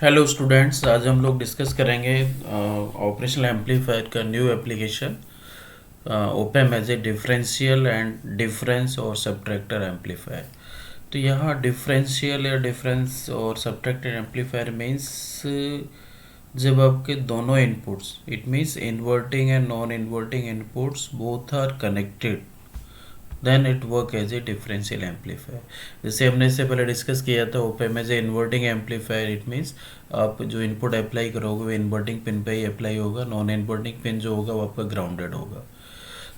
Hello students, आज हम लोग डिस्कस करेंगे ऑपरेशनल एम्पलीफायर का new application open as a differential and difference और सब्ट्रैक्टर एम्पलीफायर। तो यहाँ डिफरेंशियल या डिफरेंस और सब्ट्रैक्टर एम्पलीफायर मीन्स जब आपके दोनों inputs, it means inverting and non inverting inputs both are connected, then it work as a differential amplifier. जैसे हमने इससे पहले डिस्कस किया था open as a inverting amplifier, it means आप जो इनपुट अप्लाई करोगे वो इन्वर्टिंग पिन पे ही अप्लाई होगा, नॉन इन्वर्टिंग पिन जो होगा वो आपका ग्राउंडेड होगा।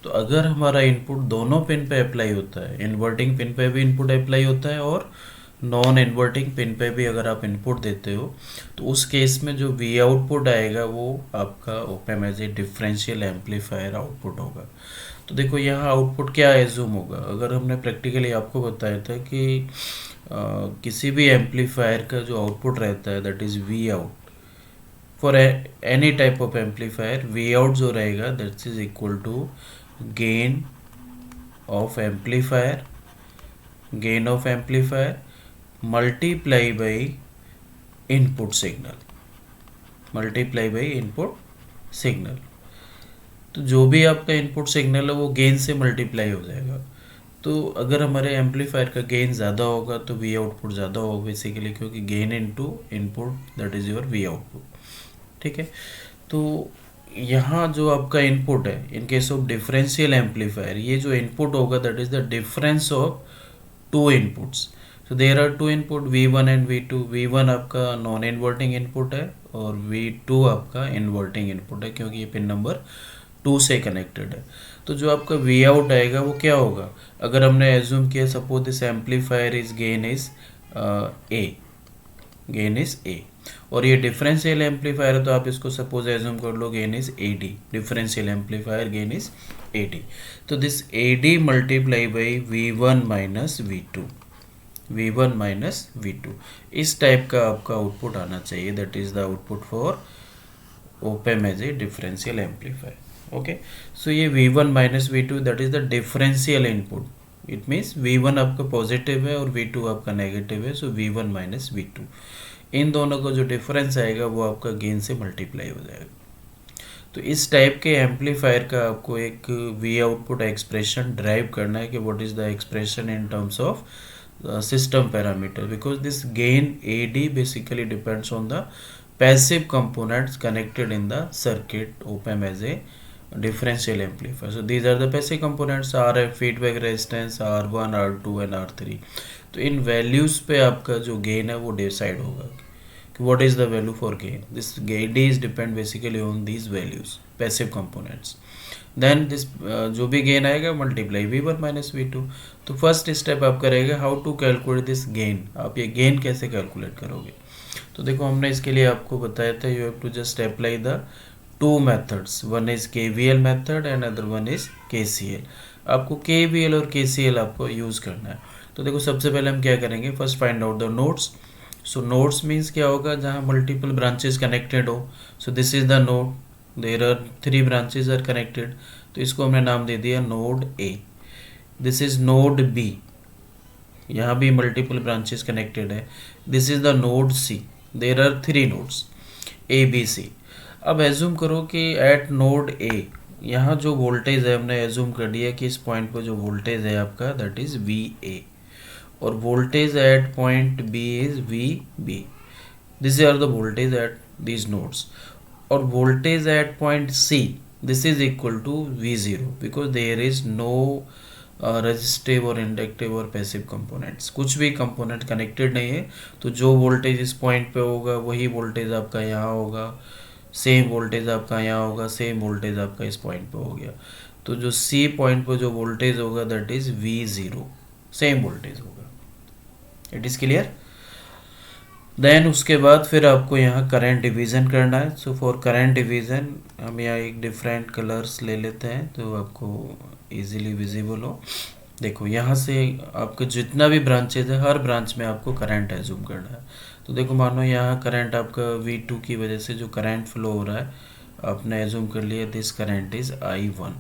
तो अगर हमारा इनपुट दोनों पिन पे अप्लाई होता है, इन्वर्टिंग पिन पे भी इनपुट अप्लाई होता है और नॉन इन्वर्टिंग पिन पे भी अगर आप इनपुट देते हो, तो उस केस में जो वी आउटपुट आएगा वो आपका open as a differential amplifier output होगा। तो देखो यहाँ आउटपुट क्या एज्यूम होगा। अगर हमने प्रैक्टिकली आपको बताया था कि किसी भी एम्पलीफायर का जो आउटपुट रहता है that is V out for any type of amplifier, V out जो रहेगा that is equal to gain of amplifier, gain of amplifier multiply by input signal, multiply by input signal. तो जो भी आपका इनपुट सिग्नल है वो gain से multiply हो जाएगा। तो अगर हमारे एम्पलीफायर का गेन ज़्यादा होगा तो वी आउटपुट ज़्यादा होगा बेसिकली, क्योंकि gain into input that is your V output. ठीक है। तो यहाँ जो आपका इनपुट है in case of differential amplifier, ये जो इनपुट होगा that is the difference of two inputs. So there are two input V1 and V2। V1 आपका नॉन इन्वर्टिंग इनपुट है और V2 आपका इन्वर्टिंग इनपुट है, क्योंकि ये पिन नंबर 2 से कनेक्टेड है। तो जो आपका वी आउट आएगा वो क्या होगा। अगर हमने एज्यूम किया suppose this amplifier is gain is A, gain is ए, और ये डिफरेंशियल एम्पलीफायर है तो आप इसको सपोज एज्यूम कर लो gain is A D, differential amplifier gain is A D. तो this A D multiply by V1 minus V2, V1 minus V2, इस टाइप का आपका आउटपुट आना चाहिए। That is the output for open as a differential amplifier. Okay, so ये V1 minus V2 that is the differential input. It means V1 आपका positive है और V2 आपका नेगेटिव है, सो V1 माइनस V2, इन दोनों का जो डिफरेंस आएगा वो आपका गेन से मल्टीप्लाई हो जाएगा। तो इस टाइप के एम्पलीफायर का आपको एक वी आउटपुट एक्सप्रेशन ड्राइव करना है कि what is the expression in terms of system parameter, because this gain AD basically depends on the passive components connected in the circuit op-amp as a differential amplifier. So these are the passive components, RF, feedback resistance, R1, R2 and R3। तो इन values पे आपका जो gain है वो decide होगा कि what is the value for gain. This AD is depend basically on these values, passive components. Then this जो भी गेन आएगा मल्टीप्लाई V1 माइनस V2। तो फर्स्ट स्टेप आप करेंगे how to calculate this gain. आप ये गेन कैसे calculate करोगे। तो देखो हमने इसके लिए आपको बताया था you have to just apply the two methods, one is KVL method and other one is KCL। आपको KVL और KCL आपको यूज़ करना है। तो देखो सबसे पहले हम क्या करेंगे, first find out the nodes. So nodes means क्या होगा, जहाँ मल्टीपल ब्रांचेस कनेक्टेड हो। So this is the node, there are 3 branches are connected, तो इसको हमने नाम दे दिया node A. This is node B, यहाँ भी मल्टीपल ब्रांचेस कनेक्टेड है। This is the node C, there are 3 nodes A B C. अब एज्यूम करो कि एट नोड ए यहाँ जो वोल्टेज है हमने एज्यूम कर दिया कि इस पॉइंट पर जो वोल्टेज है आपका दैट इज VA, और voltage at point B is VB। This are the voltage at these nodes, और voltage at point C this is equal to V0, because there is no resistive और inductive और passive components, कुछ भी component connected नहीं है। तो जो voltage इस पॉइंट पे होगा वही वोल्टेज आपका यहाँ होगा, सेम वोल्टेज आपका यहाँ होगा, सेम वोल्टेज आपका इस पॉइंट पे हो गया। तो जो C पॉइंट पर जो वोल्टेज होगा that is V0, same voltage होगा। It is clear. देन उसके बाद फिर आपको यहाँ करंट डिवीज़न करना है। सो फॉर करंट डिवीज़न हम यहाँ एक डिफरेंट कलर्स ले लेते हैं तो आपको इजीली विजिबल हो। देखो यहाँ से आपके जितना भी ब्रांचेज है हर ब्रांच में आपको करंट एज्यूम करना है। तो देखो मानो यहाँ करंट आपका V2 की वजह से जो करंट फ्लो हो रहा है आपने एज्यूम कर लिया this current is I1।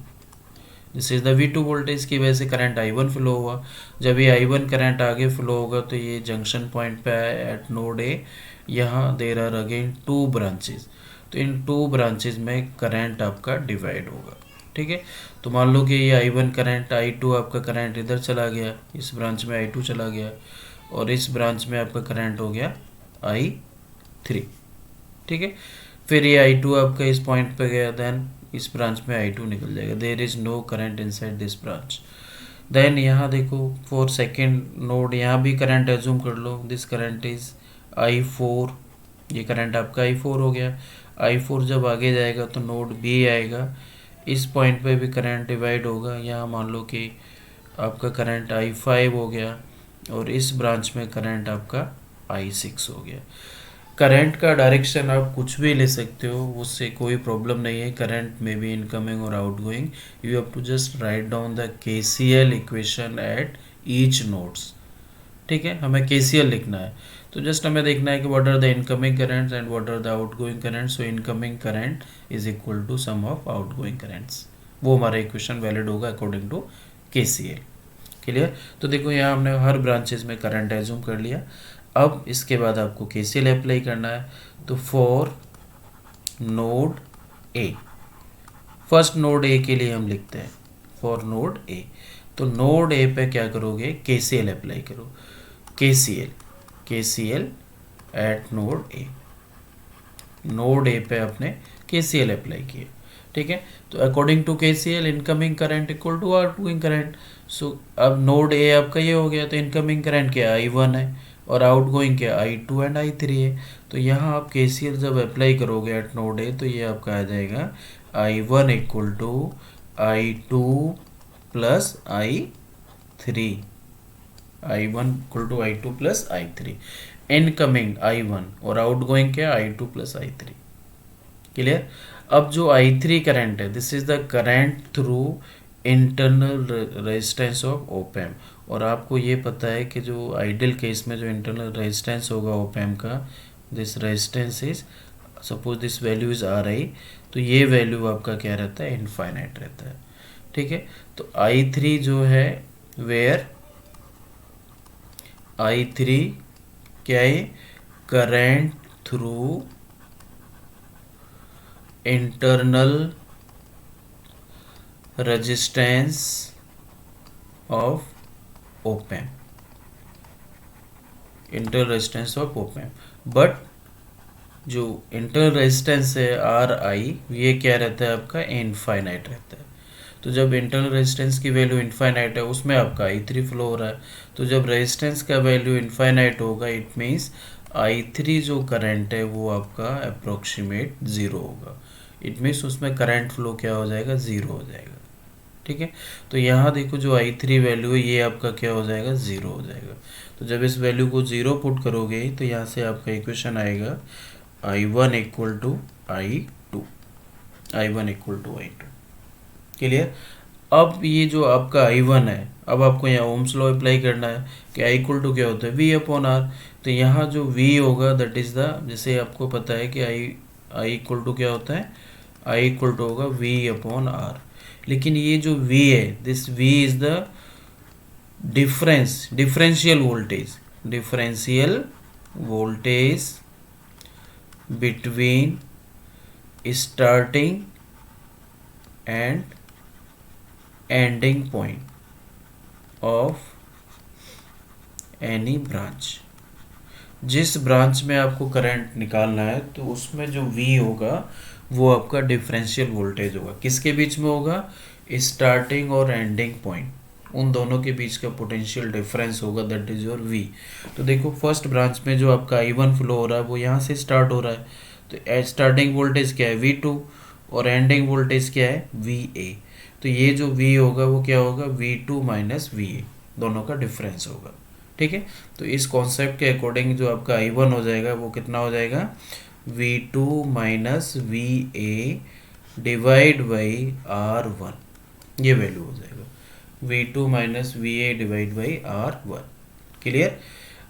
This is the V2 voltage की वजह से करंट I1 फ्लो हुआ। जब ये I1 करंट आगे फ्लो होगा तो ये जंक्शन पॉइंट पे है एट नोड ए। यहाँ there are again two branches, तो इन टू ब्रांचेज में करंट आपका डिवाइड होगा। ठीक है, तो मान लो कि ये I1 करंट, I2 आपका करंट इधर चला गया, इस ब्रांच में I2 चला गया, और इस ब्रांच में आपका करंट हो गया I3। ठीक है, फिर ये I2 आपका इस पॉइंट पे गया, देन इस ब्रांच में I2 निकल जाएगा। There is no current inside this branch. Then यहाँ देखो फॉर सेकेंड नोड, यहाँ भी करंट एज्यूम कर लो, दिस करंट इज I4। ये करंट आपका I4 हो गया। I4 जब आगे जाएगा तो नोड B आएगा, इस पॉइंट पे भी करंट डिवाइड होगा। यहाँ मान लो कि आपका करंट I5 हो गया, और इस ब्रांच में करंट आपका I6 हो गया। करंट का डायरेक्शन आप कुछ भी ले सकते हो, उससे कोई प्रॉब्लम नहीं है। करंट में भी इनकमिंग और outgoing, you have to just write down the KCL equation at each nodes. ठीक है, हमें KCL लिखना है, तो जस्ट हमें देखना है कि what are the incoming currents and what are the outgoing currents. So incoming current is equal to sum of outgoing currents, वो हमारा इक्वेशन वैलिड होगा अकॉर्डिंग टू KCL। क्लियर? तो देखो यहाँ हमने हर ब्रांचेज में करंट एज्यूम कर लिया। अब इसके बाद आपको KCL अप्लाई करना है। तो for node A, first node A के लिए हम लिखते हैं फॉर नोड ए। तो नोड ए पे क्या करोगे, KCL अप्लाई करो। KCL at node A, node A पे आपने KCL अप्लाई किए। ठीक है, तो according to KCL incoming current equal to outgoing current. So अब नोड ए आपका ये हो गया, तो इनकमिंग करंट क्या I1 है, और आउटगोइंग क्या I2 एंड I3 है। तो यहाँ आप KCL जब अप्लाई करोगे एट नोड ए, तो ये आपका आ जाएगा I1 equal to I2 plus I3, I1 equal to I2 plus I3। Incoming I1 और आउटगोइंग क्या I2 प्लस I3। क्लियर? अब जो I3 करंट है, this is the current through internal resistance of op amp. और आपको ये पता है कि जो आइडियल केस में जो इंटरनल रेजिस्टेंस होगा ओप एम्प का, this resistance is suppose this value is RI, तो ये वैल्यू आपका क्या रहता है, इनफाइनाइट रहता है। ठीक है, तो I3 जो है, वेयर I3 क्या है, current through internal resistance of op amp, internal resistance of op amp. But जो इंटरनल रेजिस्टेंस है RI, ये क्या रहता है आपका, इनफाइनाइट रहता है। तो जब इंटरनल रेजिस्टेंस की वैल्यू इनफाइनाइट है, उसमें आपका I3 फ्लो हो रहा है। तो जब रेजिस्टेंस का वैल्यू इनफाइनाइट होगा, इट मीन्स I3 जो करंट है वो आपका अप्रोक्सीमेट ज़ीरो होगा। इट मीन्स उसमें करंट फ्लो क्या हो जाएगा, ज़ीरो हो जाएगा। ठीक है, तो यहाँ देखो जो I3 वैल्यू है, ये आपका क्या हो जाएगा, ज़ीरो हो जाएगा। तो जब इस वैल्यू को ज़ीरो पुट करोगे, तो यहाँ से आपका इक्वेशन आएगा I1 equal to I2, I1 equal to I2। Clear? अब ये जो आपका I1 है, अब आपको यहाँ ओम्स लॉ अप्लाई करना है कि I इक्वल टू क्या होता है, V अपॉन R। तो यहाँ जो V होगा दैट इज़ द, जैसे आपको पता है कि I इक्वल टू क्या होता है, I इक्वल टू होगा V अपॉन R। लेकिन ये जो V है, this V is the differential voltage between starting and ending point of any branch. जिस ब्रांच में आपको करंट निकालना है, तो उसमें जो V होगा वो आपका डिफरेंशियल वोल्टेज होगा। किसके बीच में होगा, स्टार्टिंग और एंडिंग पॉइंट, उन दोनों के बीच का पोटेंशियल डिफरेंस होगा, दैट इज योर V। तो देखो फर्स्ट ब्रांच में जो आपका I1 फ्लो हो रहा है वो यहाँ से स्टार्ट हो रहा है, तो स्टार्टिंग वोल्टेज क्या है, V2, और एंडिंग वोल्टेज क्या है, VA। तो ये जो V होगा वो क्या होगा, V2 माइनस VA, दोनों का डिफरेंस होगा। ठीक है, तो इस कॉन्सेप्ट के अकॉर्डिंग जो आपका I1 हो जाएगा वो कितना हो जाएगा, V2 minus VA divide by R1, ये वैल्यू हो जाएगा V2 minus VA divide by R1। Clear?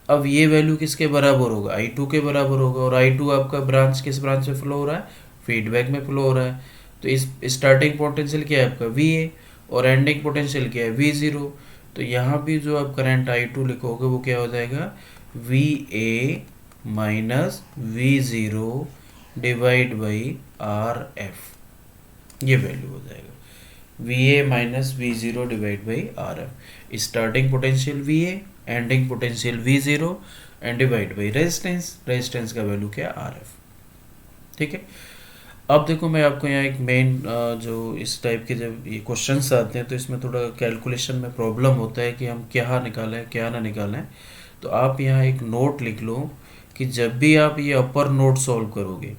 अब ये वैल्यू किसके बराबर होगा, I2 के बराबर होगा। और I2 आपका ब्रांच किस ब्रांच में फ्लो हो रहा है, फीडबैक में फ्लो हो रहा है। तो इस स्टार्टिंग पोटेंशियल क्या है आपका, VA, और एंडिंग पोटेंशियल क्या है वी ज़ीरो। तो यहाँ भी जो आप करंट आई टू लिखोगे वो क्या हो जाएगा V A minus V zero divide by R F, ये वैल्यू हो जाएगा V A minus V zero divide by R F. Starting potential V A, ending potential V zero and divide by resistance, resistance का value क्या है R F. ठीक है, अब देखो मैं आपको यहाँ एक मेन जो इस टाइप के जब ये क्वेश्चंस आते हैं तो इसमें थोड़ा कैलकुलेशन में प्रॉब्लम होता है कि हम क्या निकालें क्या ना निकालें। तो आप यहाँ एक नोट लिख लो कि जब भी आप ये अपर नोड सॉल्व करोगे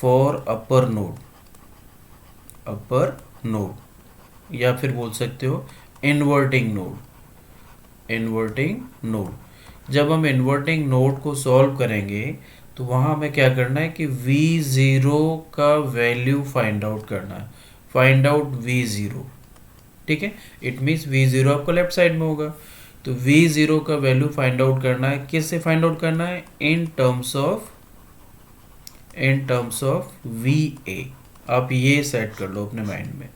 फॉर अपर नोड या फिर बोल सकते हो इन्वर्टिंग नोड, जब हम इन्वर्टिंग नोड को सॉल्व करेंगे तो वहाँ हमें क्या करना है कि V0 का वैल्यू फाइंड आउट करना है, फाइंड आउट V0। ठीक है, इट मीन्स V0 आपको लेफ्ट साइड में होगा, तो V0 का वैल्यू फाइंड आउट करना है। किससे फाइंड आउट करना है इन टर्म्स ऑफ VA। आप ये सेट कर लो अपने माइंड में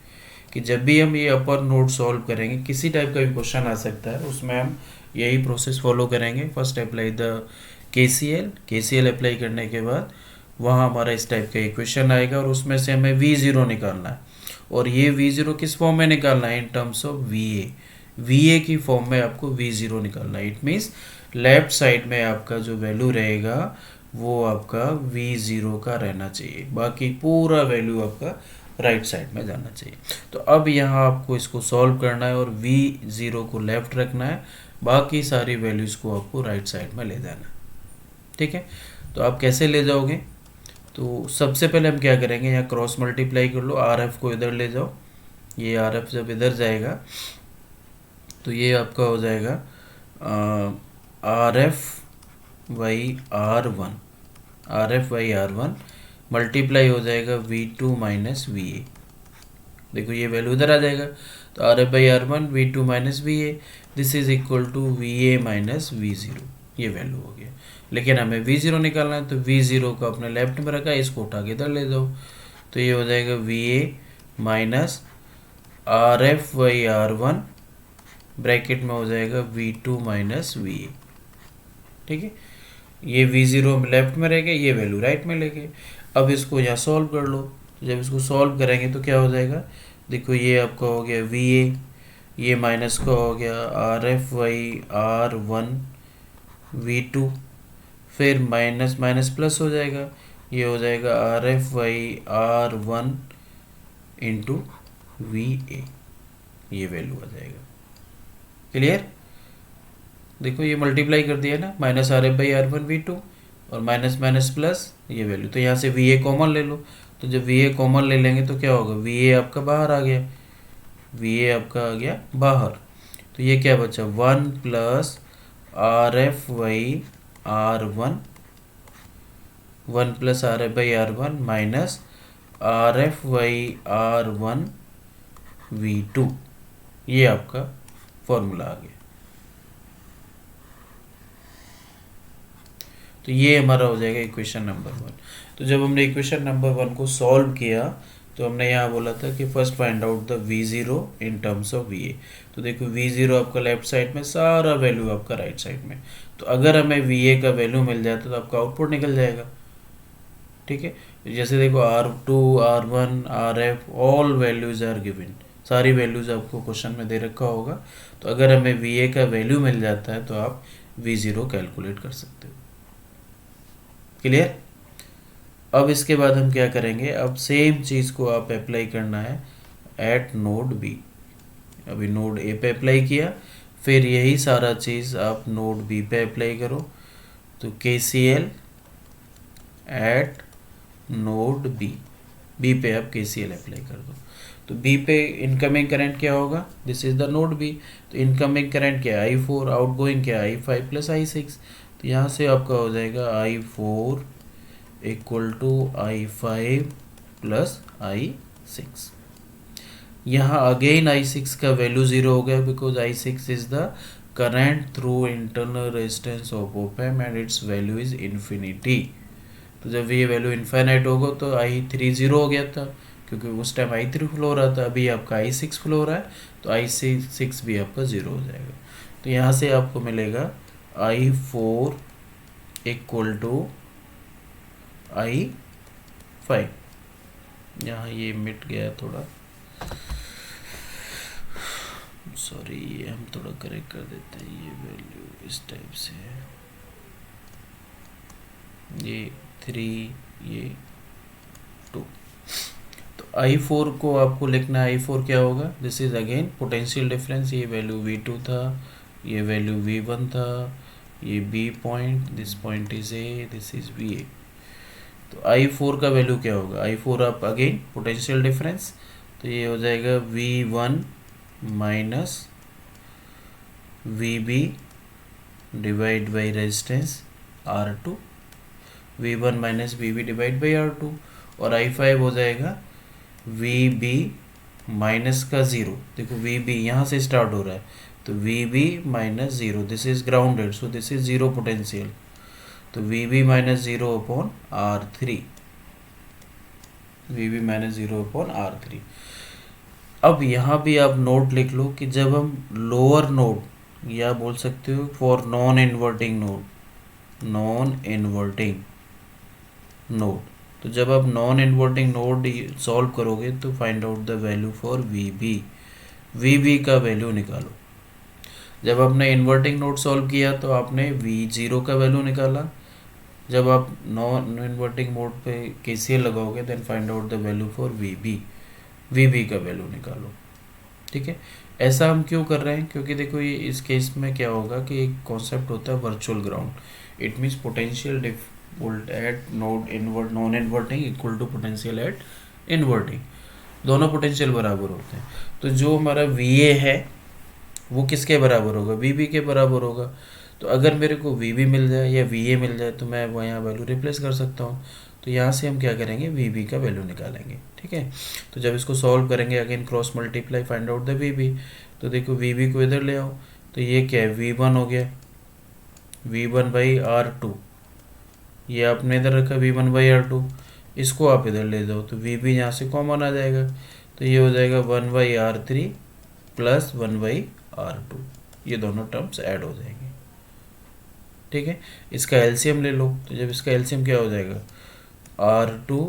कि जब भी हम ये अपर नोड सॉल्व करेंगे, किसी टाइप का भी क्वेश्चन आ सकता है, उसमें हम यही प्रोसेस फॉलो करेंगे। First apply the KCL apply करने के बाद वहाँ हमारा इस टाइप का इक्वेशन आएगा और उसमें से हमें V0 निकालना है। और ये V0 किस फॉर्म में निकालना है इन टर्म्स ऑफ VA की फॉर्म में आपको V0 निकालना है। इट मीन्स लेफ्ट साइड में आपका जो वैल्यू रहेगा वो आपका V0 का रहना चाहिए, बाकी पूरा वैल्यू आपका राइट साइड में जाना चाहिए। तो अब यहाँ आपको इसको सॉल्व करना है और V0 को लेफ्ट रखना है, बाकी सारी वैल्यूज़ को आपको राइट साइड में ले जाना है। ठीक है, तो आप कैसे ले जाओगे, तो सबसे पहले हम क्या करेंगे यहाँ क्रॉस मल्टीप्लाई कर लो, आर एफ को इधर ले जाओ। ये आर एफ जब इधर जाएगा तो ये आपका हो जाएगा R F by R one multiply हो जाएगा V2 माइनस वी ए। देखो ये वैल्यू इधर आ जाएगा, तो R F by R one V2 minus V A, this is equal to V A minus V0, ये वैल्यू हो गया। लेकिन हमें V0 निकालना है, तो V0 को अपने लेफ्ट में रखा है, इसको उठा के इधर ले जाओ, तो ये हो जाएगा VA minus R F by R one bracket में हो जाएगा V2 माइनस VA। ठीक है, ये V0 लेफ्ट में रह गया, ये वैल्यू राइट में ले गए। अब इसको यहाँ सॉल्व कर लो, तो जब इसको सॉल्व करेंगे तो क्या हो जाएगा, देखो ये आपका हो गया VA, ये माइनस का हो गया R F by R one V2, फिर माइनस माइनस प्लस हो जाएगा, ये हो जाएगा R F by R one into VA, ये वैल्यू आ जाएगा। क्लियर, देखो ये मल्टीप्लाई कर दिया ना, minus R F by R one V2 और माइनस माइनस प्लस ये वैल्यू, तो यहाँ से VA कॉमन ले लो, तो जब VA कॉमन ले लेंगे तो क्या होगा, VA आपका बाहर आ गया, VA आपका आ गया बाहर, तो ये क्या बचा 1 plus R F by R one plus R F by R one minus R F by R one V2, ये आपका फॉर्मूला आ गया। तो ये हमारा हो जाएगा इक्वेशन नंबर 1। तो जब हमने इक्वेशन नंबर 1 को सॉल्व किया तो हमने यहाँ बोला था कि first find out the V0 in terms of VA। तो देखो V0 आपका लेफ्ट साइड में, सारा वैल्यू आपका राइट साइड में, तो अगर हमें VA का वैल्यू मिल जाता तो आपका आउटपुट निकल जाएगा। ठीक है, जैसे देखो R2 R1 RF all values are given, सारी वैल्यूज आपको क्वेश्चन में दे रखा होगा, तो अगर हमें VA का वैल्यू मिल जाता है तो आप V0 कैलकुलेट कर सकते हो। क्लियर, अब इसके बाद हम क्या करेंगे, अब सेम चीज़ को आप अप्लाई करना है एट नोड B। अभी नोड A पे अप्लाई किया, फिर यही सारा चीज़ आप नोड B पे अप्लाई करो, तो KCL एट नोड B पे आप KCL अप्लाई कर दो। तो B पे इनकमिंग करंट क्या होगा, this is the node B, तो इनकमिंग करंट क्या है I4, आउटगोइंग क्या है I5 प्लस I6, तो यहाँ से आपका हो जाएगा I4 equal to I5 plus I6। यहाँ अगेन I6 का वैल्यू 0 हो गया, because I6 is the current through internal resistance of op-amp and it's value is infinity. तो जब ये वैल्यू इन्फिनिट होगा तो I3 0 हो गया था, क्योंकि उस टाइम i3 फ्लो हो रहा था, अभी आपका i6 फ्लो हो रहा है, तो i6 भी आपका 0 हो जाएगा। तो यहाँ से आपको मिलेगा i4 इक्वल टू i5। यहाँ ये मिट गया थोड़ा, सॉरी, ये हम थोड़ा करेक्ट कर देते हैं। ये वैल्यू इस टाइप से है, ये 3, ये 2। तो i4 को आपको लिखना है, i4 क्या होगा, this is again potential difference. ये वैल्यू v2 था, ये वैल्यू v1 था, ये b point, this point is a, this is va। तो i4 का वैल्यू क्या होगा, i4 आप अगेन पोटेंशियल डिफरेंस, तो ये हो जाएगा v1 minus vb divide by resistance R2, v1 minus vb divide by R2। और i5 हो जाएगा vb माइनस का 0, देखो vb यहाँ से स्टार्ट हो रहा है, तो vb minus 0, this is grounded, so this is 0 potential, तो vb minus 0 upon R3, vb minus 0 upon R3। अब यहाँ भी आप नोट लिख लो कि जब हम लोअर नोड, या बोल सकते हो for non inverting node, non inverting node, तो जब आप नॉन इन्वर्टिंग नोड सॉल्व करोगे तो find out the value for VB का वैल्यू निकालो। जब आपने इन्वर्टिंग नोड सॉल्व किया तो आपने V0 का वैल्यू निकाला, जब आप नॉन इन्वर्टिंग मोड पे KCL लगाओगे then find out the value for VB का वैल्यू निकालो। ठीक है, ऐसा हम क्यों कर रहे हैं, क्योंकि देखो ये इस केस में क्या होगा कि एक कॉन्सेप्ट होता है virtual ground, it means potential volt at node invert non inverting equal to potential at inverting, दोनों पोटेंशियल बराबर होते हैं। तो जो हमारा VA है वो किसके बराबर होगा, VB के बराबर होगा। तो अगर मेरे को VB मिल जाए या VA मिल जाए तो मैं वो यहाँ वैल्यू रिप्लेस कर सकता हूँ। तो यहाँ से हम क्या करेंगे, VB का वैल्यू निकालेंगे। ठीक है, तो जब इसको सॉल्व करेंगे again cross multiply find out the VB, तो देखो VB को इधर ले आओ, तो ये क्या है, V1 हो गया, V1 बाई R2, ये आपने इधर रखा V1 बाई R2, इसको आप इधर ले जाओ तो VB यहाँ से कॉमन आ जाएगा, तो ये हो जाएगा 1 by R3 plus 1 by R2, ये दोनों टर्म्स ऐड हो जाएंगे। ठीक है, इसका एलसीएम ले लो, तो जब इसका एलसीएम क्या हो जाएगा, R2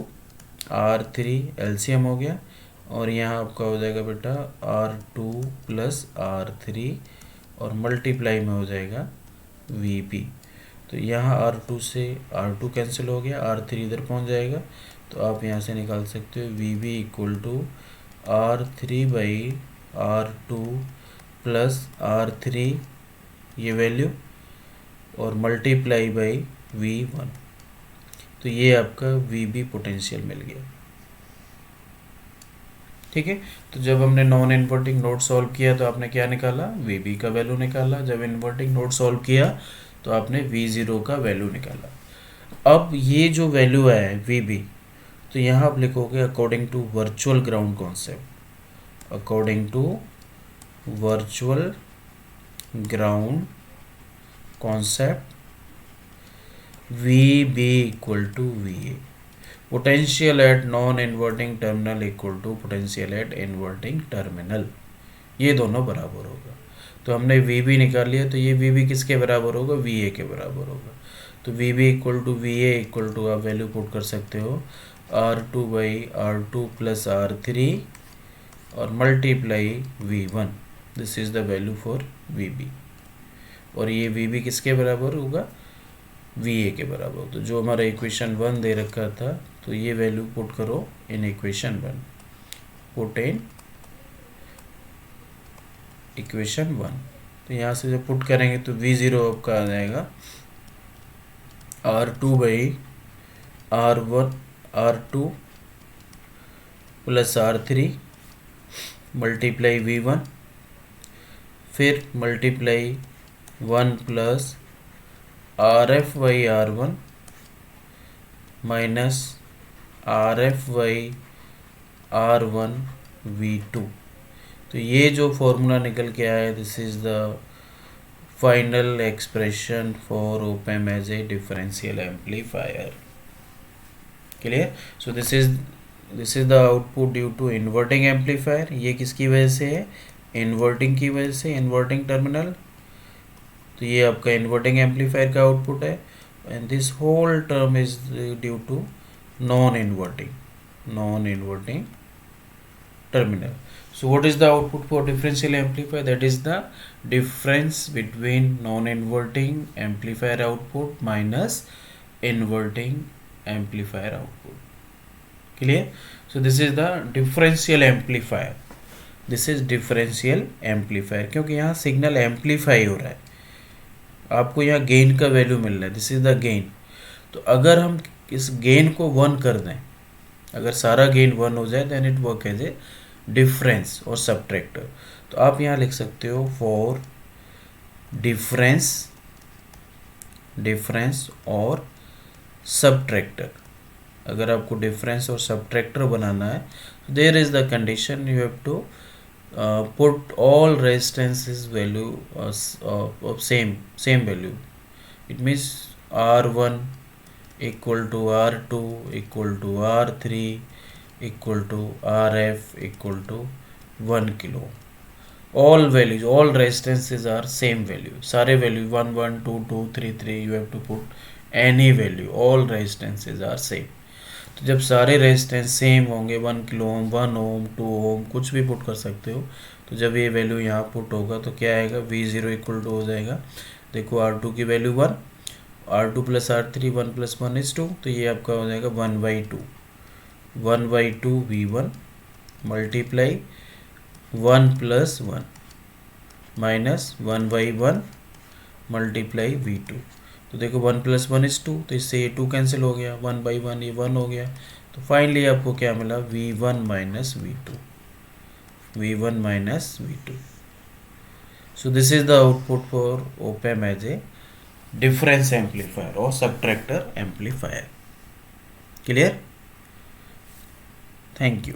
R3 एलसीएम हो गया, और यहाँ आपका हो जाएगा बेटा R2 प्लस R3 और मल्टीप्लाई में हो जाएगा VB। तो यहाँ R2 से R2 कैंसिल हो गया, R3 इधर पहुँच जाएगा, तो आप यहाँ से निकाल सकते हो VB equal to R3 by R2 plus R3 ये वैल्यू और मल्टीप्लाई बाई V1, तो ये आपका VB पोटेंशियल मिल गया। ठीक है, तो जब हमने नॉन इन्वर्टिंग नोड सॉल्व किया तो आपने क्या निकाला, VB का वैल्यू निकाला, जब इन्वर्टिंग नोड सॉल्व किया तो आपने V0 का वैल्यू निकाला। अब ये जो वैल्यू है VB, तो यहाँ आप लिखोगे according to virtual ground concept, according to virtual ground concept VB equal to VA, potential at non inverting terminal equal to potential at inverting terminal, ये दोनों बराबर होगा। तो हमने VB निकाल लिया, तो ये VB किसके बराबर होगा, VA के बराबर होगा। तो VB equal to VA equal to आप वैल्यू पुट कर सकते हो R2 by R2 plus R3 और multiply V1, this is the value for VB, और ये VB किसके बराबर होगा, VA के बराबर। तो जो हमारा इक्वेशन 1 दे रखा था, तो ये वैल्यू पुट करो in equation 1, put in equation 1। तो यहाँ से जब पुट करेंगे तो V0 आपका आ जाएगा R2 by R2 plus R3 multiply V1, फिर multiply 1 plus RF by R1 minus RF by R1 V2। तो ये जो फॉर्मूला निकल के आया, this is the final expression for OPAM as a differential amplifier. Clear, so this is this is the output due to inverting amplifier. ये किसकी वजह से है? इन्वर्टिंग की वजह से, इन्वर्टिंग टर्मिनल. तो ये आपका इन्वर्टिंग एम्पलीफायर का आउटपुट है. And this whole term is due to non inverting terminal. So what is the output for differential amplifier? That is the difference between non-inverting amplifier output minus inverting amplifier output. Clear? So this is the differential amplifier. This is differential amplifier क्योंकि यहाँ signal amplify हो रहा है, आपको यहाँ gain का value मिल रहा है. This is the gain. तो अगर हम इस गेन को 1 कर दें, अगर सारा गेन 1 हो जाए then it work as a difference और सब्ट्रैक्टर. तो आप यहाँ लिख सकते हो फॉर डिफरेंस और सब्ट्रैक्टर. अगर आपको डिफरेंस और सब्ट्रैक्टर बनाना है, there is the condition you have to put all resistances value of same value. It means R1 equal to R2 equal to R3 equal to RF equal to 1 kilo. All values, all resistances are same value. सारे value 1 1 2 2 3 3 you have to put any value. All resistances are same. तो जब सारे resistance same होंगे, 1 kilo ohm, 1 ओम, 2 ओम, कुछ भी put कर सकते हो. तो जब ये वैल्यू यहाँ पुट होगा तो क्या आएगा? V0 इक्वल टू हो जाएगा, देखो R2 की value 1, R2 plus R3, 1 plus 1 is 2. तो ये आपका हो जाएगा 1/2 V1 multiply 1 plus 1 minus 1/1 multiply V2. तो देखो 1 प्लस 1 इज 2, तो इससे ये 2 कैंसिल हो गया, 1/1 ये 1 हो गया. तो फाइनली आपको क्या मिला? V1 minus V2. So this is the output for op-amp as a difference amplifier और subtractor amplifier. Clear? Thank you.